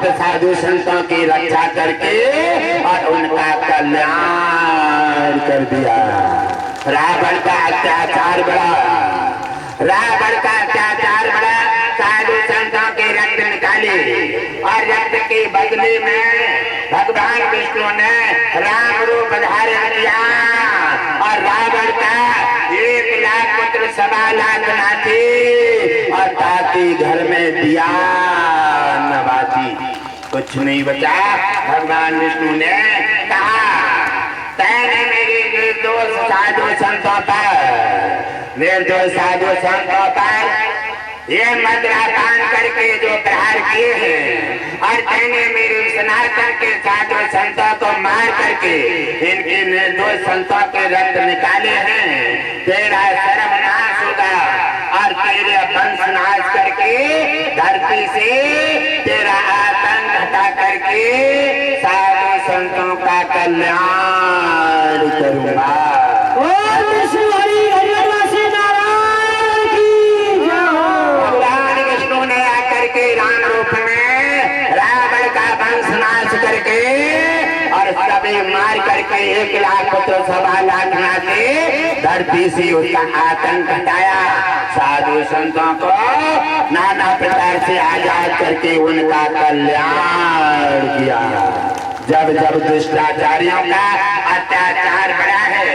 साधु संतों की रक्षा करके और उनका कल्याण कर दिया। रावण का अत्याचार बढ़ा, रावण का अत्याचार बढ़ा, साधु संतों के रक्त निकाले और रक्त के बदले में भगवान विष्णु ने राम रूप धारण किया और रावण का 1 लाख पुत्र 1.25 लाख नाती और ताकि घर में दिया नवाती, कुछ नहीं बचा। भगवान विष्णु ने कहा तैने मेरे निर्दोष साधु संतों पर, निर्दोष साधु संतों पर ये मदिरापान करके जो प्रहार किए हैं और तैने मेरे सनातन के साधु संतों को मार करके इनके निर्दोष संतों के रक्त निकाले हैं, तेरा सर्वनाश होगा और तेरे वंश नाश करके धरती से तेरा आतंक हटा करके साधु संतों का कल्याण करूंगा। भगवान विष्णु ने आकर के राम रूप में रावण का वंश नाश करके और सभी मार करके 1 लाख पुत्र 1.25 लाख नाते धरती से उसका आतंक हटाया। साधु संतों को नाना प्रकार से आजाद करके उनका कल्याण किया। जब जब दुष्टाचारियों का अत्याचार बढ़ा है,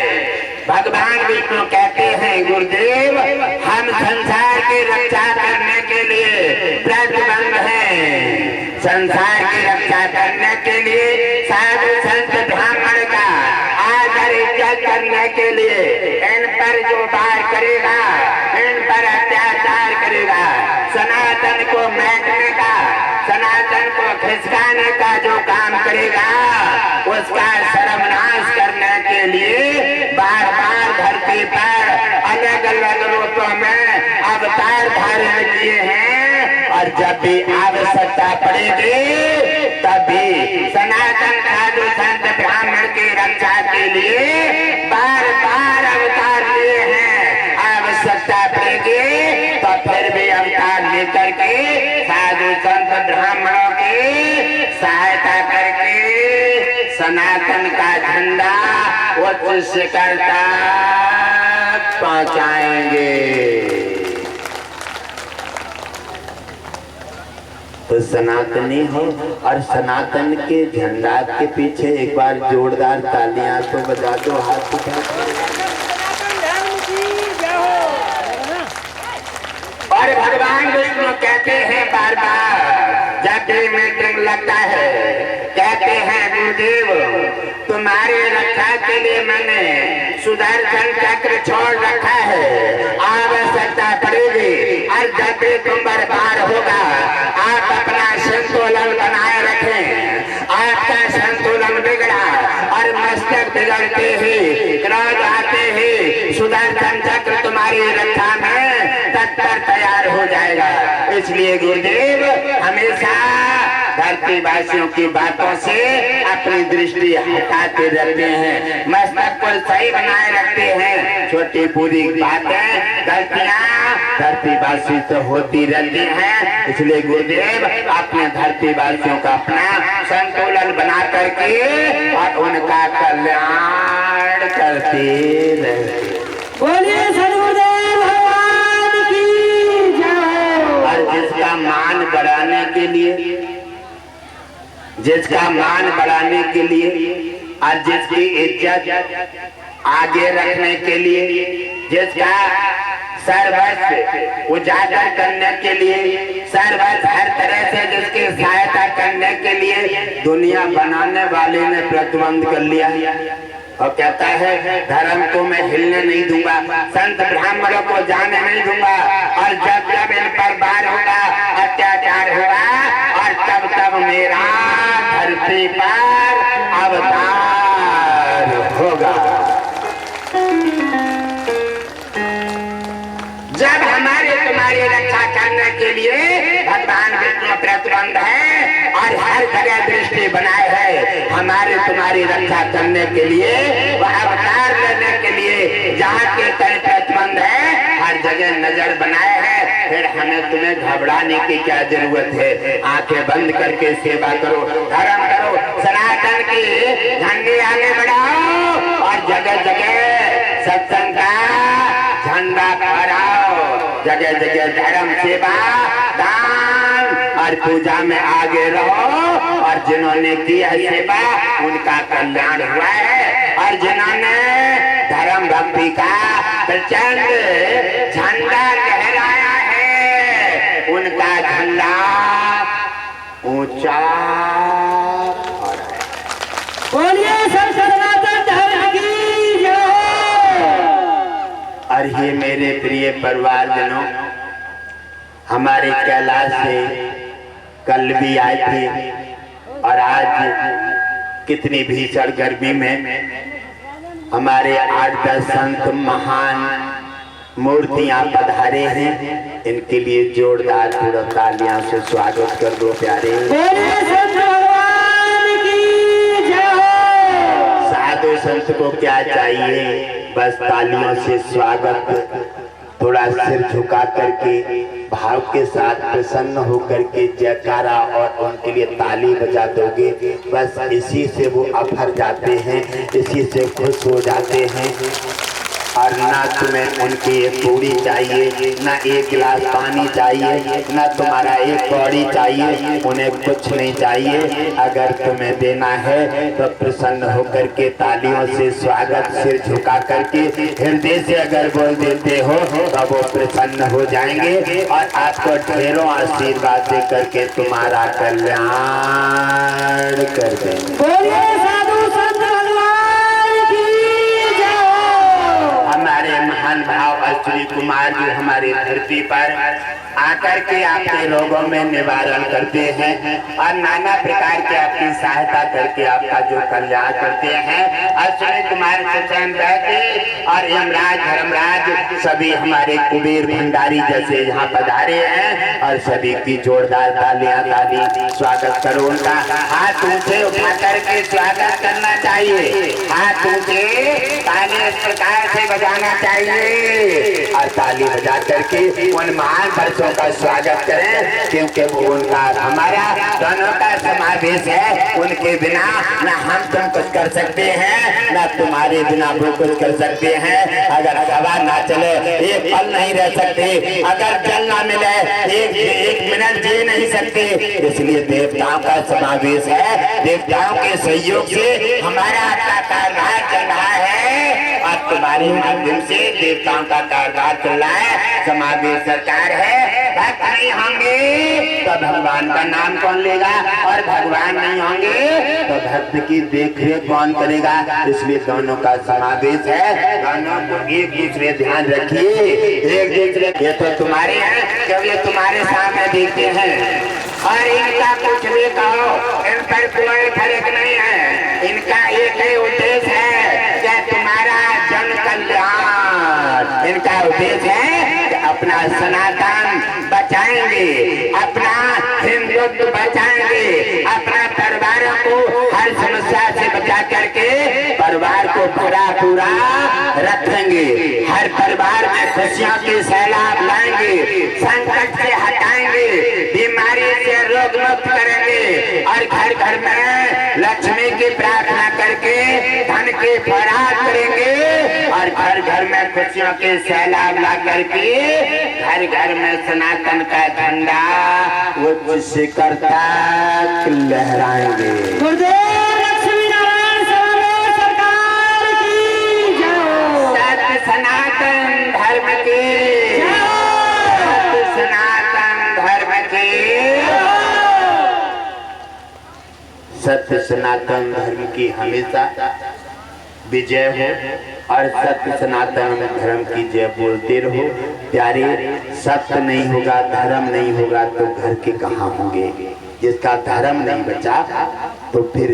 भगवान विष्णु कहते हैं गुरुदेव हम संसार की रक्षा करने के लिए प्रतिबंध हैं, संसार की रक्षा करने के लिए साधु संत ब्राह्मण का आदर इज्जत करने के लिए इन पर जो वार करेगा, इन पर अत्याचार करेगा, सनातन को मैटने का, सनातन को खिसकाने का जो काम करेगा उसका सर्वनाश करने के लिए बार बार धरती पर अलग अलग रूपों में अवतार धारण किए हैं और जब भी आवश्यकता पड़ेगी तभी सनातन साधु संत ब्राह्मण की रक्षा के लिए बार बार अवतार लिए हैं। आवश्यकता पड़ेगी तो फिर भी अवतार लेकर के साधु संत ब्राह्मणों की सहायता करके सनातन का झंडा उच्च शिखर तक पहुंचाएंगे। तो सनातनी हो और सनातन के झंडा के पीछे एक बार जोरदार तालियां तो बजा दो, हाथ उठा। और भगवान विष्णु कहते हैं बार बार जब भी मीटिंग लगता है, कहते हैं गुरुदेव तुम्हारी रक्षा के लिए मैंने सुदर्शन चक्र छोड़ रखा है, आवश्यकता पड़ेगी और जब भी तुम बर्बाद होगा आप अपना संतुलन बनाए रखें। आपका संतुलन बिगड़ा और मस्तक बिगड़ते ही क्रोध आते ही सुदर्शन चक्र तुम्हारी रक्षा में तत्पर तैयार हो जाएगा। इसलिए गुरुदेव हमेशा धरती वासियों की बातों से अपनी दृष्टि हटाते रहते हैं, मस्तक को सही बनाए रखते हैं। छोटी पूरी बातें गलतियां धरती वासी तो होती रहती हैं, इसलिए गुरुदेव अपने धरती वासियों का अपना संतुलन बना करके और उनका कल्याण करते रहते। बोलिए सदगुरुदेव भगवान की जय। और जिसका मान बढ़ाने के लिए, जिसका मान बढ़ाने के लिए और जिसकी इज्जत आगे रखने के लिए, जिसका सर्वस्व उजागर करने के लिए, सर्वस्व हर तरह से जिसकी सहायता करने के लिए दुनिया बनाने वाले ने प्रतिबंध कर लिया और कहता है धर्म को मैं हिलने नहीं दूंगा, संत ब्राह्मणों को जाने नहीं दूंगा और जब जब इन पर वार होगा, अत्याचार होगा और तब तब मेरा धरती पर अवतार होगा। जब हमारे तुम्हारी रक्षा करने के लिए भगवान विष्णु प्रतिबंध है और हर जगह दृष्टि बनाए है, हमारे तुम्हारी रक्षा करने के लिए वह अवतार लेने के लिए जहाँ के कई प्रतिबंध है, हर जगह नजर बनाए हैं, फिर हमें तुम्हें घबराने की क्या जरूरत है। आंखें बंद करके सेवा करो, धर्म करो, सनातन की झंडी आगे बढ़ाओ और जगह जगह सत्संग का झंडा फहराओ। जगह जगह धर्म, सेवा, दान और पूजा में आगे रहो। और जिन्होंने किया सेवा उनका कल्याण हुआ है, और जिन्होंने धर्म भक्ति का प्रचंड झंडा लहराया है उनका झंडा ऊंचा हो रहा है। बोलिए सब सनातन धर्म की जय। और ये मेरे प्रिय परिवारजनों, हमारे कैलाश से कल भी आए थे और आज कितनी भीषण गर्मी में हमारे 8-10 संत महान मूर्तियां पधारे हैं। इनके लिए जोरदार पूरा तालियां से स्वागत कर दो प्यारे। बोलिए संत भगवान की जय। साधु संत को क्या चाहिए, बस तालियों से स्वागत। थोड़ा सिर झुका करके भाव के साथ प्रसन्न होकर के जयकारा और उनके लिए ताली बजा दोगे, बस इसी से वो अफर जाते हैं, इसी से खुश हो जाते हैं। और ना तुम्हें उनकी एक पूरी चाहिए, ना एक गिलास पानी चाहिए, ना तुम्हारा एक कौड़ी चाहिए, उन्हें कुछ नहीं चाहिए। अगर तुम्हें देना है तो प्रसन्न होकर के तालियों से स्वागत, सिर झुका करके हृदय से अगर बोल देते हो तो वो प्रसन्न हो जाएंगे और आपको ढेरों आशीर्वाद दे करके तुम्हारा कल्याण कर देंगे। बोलिए साधु संत भगवान की जय। हमारे महान भाव अश्विनी कुमार जी हमारी धरती पर आकर के आपके रोगों में निवारण करते हैं और नाना प्रकार की आपकी सहायता करके आपका जो कल्याण करते हैं। अश्विनी कुमार सचन बैठे और यमराज धर्मराज सभी हमारे कुबेर भंडारी जैसे यहाँ पधारे हैं और सभी की जोरदार तालियां ताली स्वागत करो उनका। हाथ ऊंचे उठा करके स्वागत करना चाहिए, हाथ ऊंचे ताली इस प्रकार से बजाना चाहिए और ताली बजा करके उन महान वर्षों का स्वागत करें, क्योंकि वो उनका हमारा दोनों का समावेश है। उनके बिना न हम तुम कुछ कर सकते हैं, न तुम्हारे बिना वो कुछ कर सकते हैं। अगर हवा ना चले एक पल नहीं रह सकते, अगर जल ना मिले एक मिनट जी नहीं सकते। इसलिए देवताओं का समावेश है, देवताओं के सहयोग से हमारा आपका कारभार चल रहा है और तुम्हारे माध्यम से देवताओं का कारभार चल रहा है। समावेश सरकार है, भक्त नहीं होंगे तो भगवान का नाम कौन लेगा, और भगवान नहीं होंगे तो भक्त की देखरेख कौन करेगा। इसलिए दोनों का समावेश है, दोनों को एक दूसरे ध्यान रखिए, एक दूसरे। ये तो तुम्हारे हैं क्योंकि ये तुम्हारे सामने देखते हैं और इनका कुछ भी कहो इन पर कोई फर्क नहीं है। इनका एक ही उद्देश्य है कि तुम्हारा जन कल्याण। इनका उद्देश्य है कि अपना सनातन बचाएंगे, अपना हिंदुत्व बचाएंगे, अपना परिवार को हर समस्या से बचा करके परिवार को पूरा पूरा रखेंगे। हर परिवार में खुशियों की सैलाब लाएंगे, संकट से हटाएंगे, बीमारी से रोग मुक्त करेंगे और घर घर में लक्ष्मी की प्रार्थना करके धन की फरार करेंगे और घर घर में खुशियों के सैलाब ला करके घर घर में सनातन का झंडा वो शिखर तक लहराएंगे। गुरुदेव लक्ष्मी नारायण स्वामी सरकार की जय। सत्य सनातन धर्म की जय। सत्य सनातन धर्म की जय। सत्य सनातन धर्म की हमेशा विजय हो और सत्य सनातन धर्म की जय बोलते रहो प्यारे। सत्य नहीं होगा, धर्म नहीं होगा तो घर के कहाँ होंगे। जिसका धर्म नहीं बचा तो फिर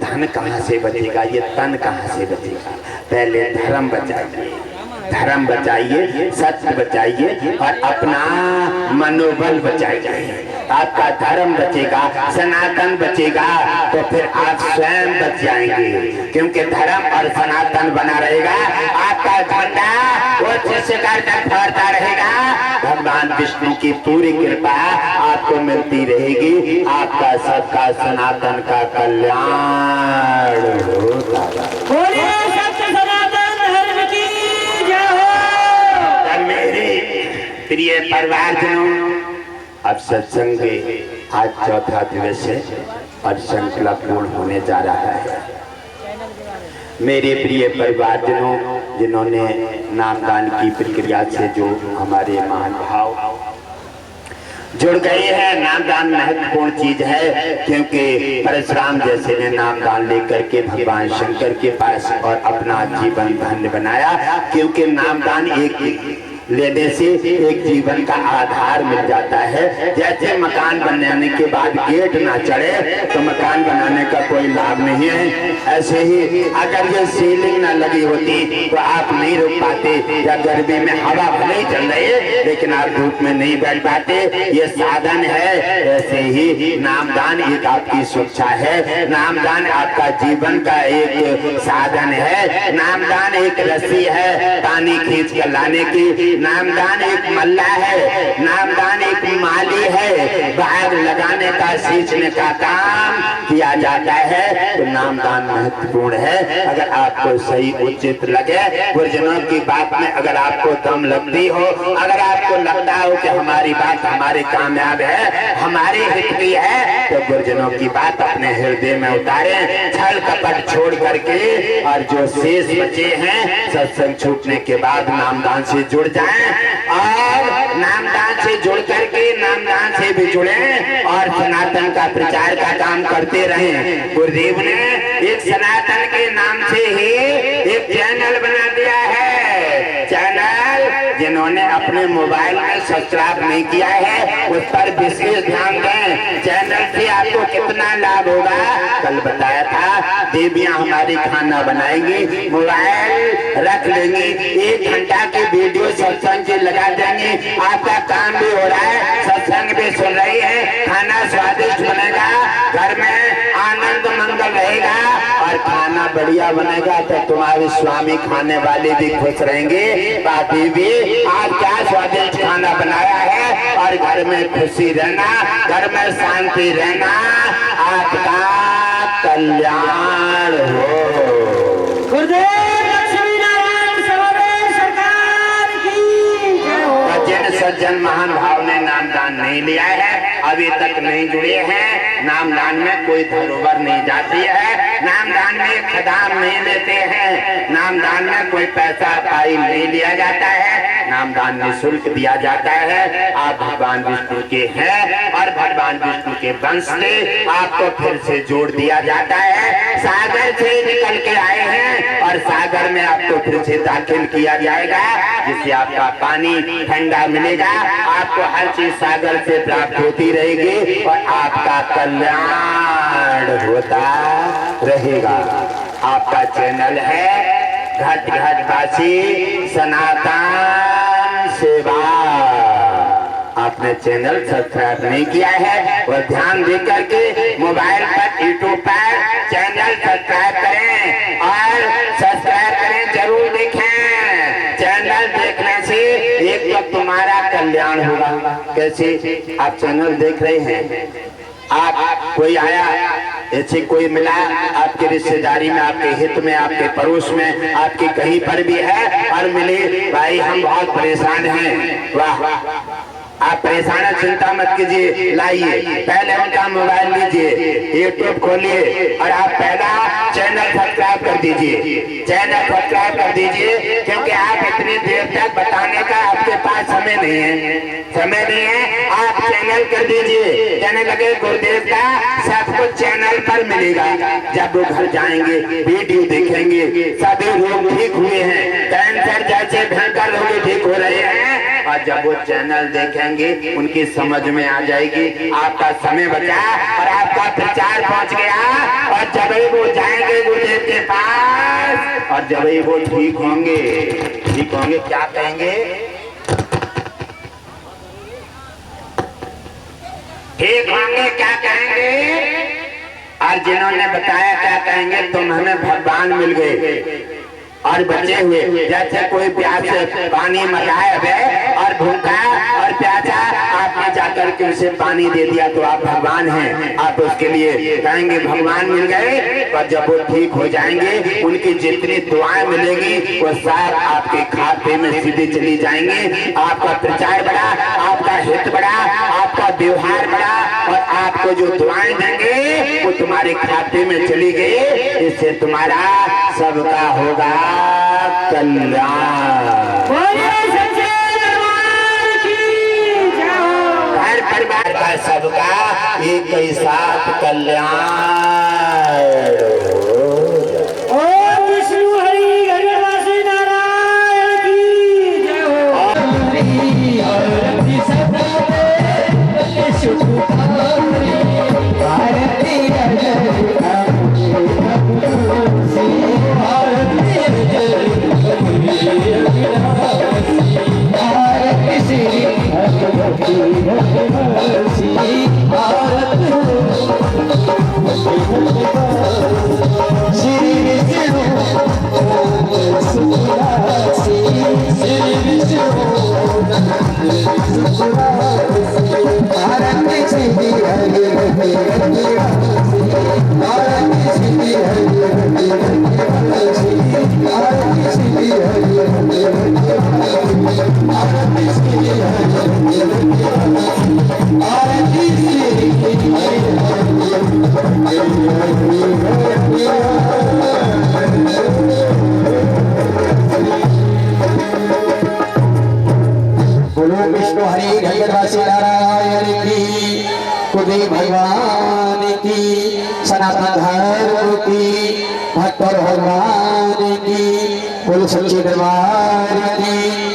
धन कहाँ से बचेगा, ये तन कहाँ से बचेगा। पहले धर्म बचाइए, धर्म बचाइए, सत्य बचाइए और अपना मनोबल बचाइए। आपका धर्म बचेगा, सनातन बचेगा, तो फिर आप स्वयं बच जाएंगे, क्योंकि धर्म और सनातन बना रहेगा। आपका झंडा वो शिकार तक फहरता रहेगा। भगवान विष्णु की पूरी कृपा आपको मिलती रहेगी। आपका सबका सनातन का कल्याण होता रहेगा। बोलिए सत्य सनातन धर्म की जय हो। मेरे प्रिय परिवारजनों, अब सत्संग आज चौथा दिवस है और श्रृंखला पूर्ण होने जा रहा है। मेरे प्रिय परिवारजनों, जिन्होंने नामदान की प्रक्रिया से जो हमारे महान भाव जुड़ गए हैं, नामदान महत्वपूर्ण चीज है, क्योंकि परशुराम जैसे ने नामदान लेकर के भगवान शंकर के पास और अपना जीवन धन्य बनाया। क्योंकि नामदान एक लेने से एक जीवन का आधार मिल जाता है। जैसे मकान बनाने के बाद गेट ना चढ़े तो मकान बनाने का कोई लाभ नहीं है, ऐसे ही अगर ये सीलिंग ना लगी होती तो आप नहीं रुक पाते, या गर्मी में हवा भले ही चल रही है लेकिन आप धूप में नहीं बैठ पाते। ये साधन है। ऐसे ही नामदान एक आपकी शिक्षा है, नामदान आपका जीवन का एक साधन है। नामदान एक रस्सी है पानी खींच कर लाने की, नामदान एक मल्ला है, नामदान एक माली है, बाहर लगाने का सींचने का काम किया जाता है। तो नामदान महत्वपूर्ण है। अगर आपको सही उचित लगे, गुरुजनों की बात में अगर आपको दम लगती हो, अगर आपको लगता हो कि हमारी बात हमारे कामयाब है, हमारे हित की है, तो गुरुजनों की बात अपने हृदय में उतारें, छल कपट छोड़ करके, और जो शेष बचे हैं सत्संग छूटने के बाद नामदान से जुड़ जाएं और नामदान से जुड़ करके नामदान से भी जुड़े और सनातन का प्रचार का काम करते रहें। गुरुदेव ने एक सनातन के नाम से ही एक चैनल बना दिया है। चैनल जिन्होंने अपने मोबाइल में सब्सक्राइब नहीं किया है उस पर विशेष ध्यान दें। चैनल से आपको कितना लाभ होगा कल बताया था। देवियां हमारी खाना बनाएंगी, मोबाइल रख लेंगी, 1 घंटा की वीडियो सत्संग से लगा देंगे, आपका काम भी हो रहा है, सत्संग भी सुन रही है, खाना स्वादिष्ट बनेगा, घर में आनंद मंगल रहेगा और खाना बढ़िया बनेगा तो तुम्हारे स्वामी खाने वाले भी खुश रहेंगे। बाकी भी आज क्या स्वादिष्ट खाना बनाया है, और घर में खुशी रहना, घर में शांति रहना, आपका कल्याण हो। गुरुदेव लक्ष्मी नारायण सर्वोदय सरकार की जय हो। जिन सज्जन महान भाव ने नामदान नहीं लिया है, अभी तक नहीं जुड़े हैं, नामदान में कोई धरोहर नहीं जाती है, नामदान में खदान नहीं लेते हैं, नामदान में कोई पैसा पाई नहीं लिया जाता है, नामदान निःशुल्क दिया जाता है। आप भगवान विष्णु के हैं और भगवान विष्णु के वंश से आपको फिर से जोड़ दिया जाता है। सागर से निकल के आए हैं और सागर में आपको फिर से दाखिल किया जाएगा, जिससे आपका पानी ठंडा मिलेगा, आपको हर चीज सागर से प्राप्त होती रहेगी और आपका कल्याण होता रहेगा। आपका चैनल है घट घट वासी सनातन सेवा। आपने चैनल सब्सक्राइब नहीं किया है और ध्यान दे करके मोबाइल पर यूट्यूब पर चैनल सब्सक्राइब करें और सब्सक्राइब करें, जरूर देखें। चैनल देखने से एक तो तुम्हारा कल्याण होगा। कैसे? आप चैनल देख रहे हैं, आप कोई आया, ऐसे कोई मिला आपके रिश्तेदारी में, आपके हित में, आपके पड़ोस में, आपके कहीं पर भी है और मिले, भाई हम बहुत परेशान हैं, वाह आप परेशान है, चिंता मत कीजिए, लाइए पहले उनका मोबाइल लीजिए, यूट्यूब खोलिए और आप पहला चैनल सब्सक्राइब कर दीजिए, चैनल सब्सक्राइब कर दीजिए, क्योंकि आप इतनी देर तक बताने का आपके पास समय नहीं है, समय नहीं है। आप चैनल कर दीजिए, कहने लगे गुरुदेव का सब कुछ चैनल पर मिलेगा। जब वो घर जाएंगे वीडियो देखेंगे, सभी लोग ठीक हुए हैं, कैंसर जैसे भयंकर रोग ठीक हो रहे हैं, और जब वो चैनल देखेंगे उनकी समझ में आ जाएगी, आपका समय बचा और आपका प्रचार पहुंच गया। और जब वो जाएंगे गुरुदेव के पास और जब वो ठीक होंगे क्या कहेंगे? हे भीख मांगे क्या कहेंगे, और जिन्होंने बताया क्या कहेंगे, तुम हमें भगवान मिल गए और बचे हुए। जैसे कोई प्यास से पानी मंगाए हुए और भूखा और प्यासा, आपने जाकर के उसे पानी दे दिया तो आप भगवान हैं। आप उसके लिए कहेंगे भगवान मिल गए, पर जब वो ठीक हो जाएंगे उनकी जितनी दुआएं मिलेंगी वो सब आपके खाते में सीधे चली जाएंगी। आपका प्रचार बढ़ा, आपका हित बढ़ा, आपका व्यवहार बढ़ा, और आपको जो दुआएं देंगे वो तुम्हारे खाते में चली गई। इससे तुम्हारा सबका होगा कल्याण। हर परिवार का सबका एक ही साथ कल्याण। ओम विष्णु हरि गणवासी नारायण की जय हो। विष्णु हरि गणवासी नारायण की, कुलदेव भगवान की, सनातन धर्म की, भक्त भगवान की, कुल सच्चे दरबार की।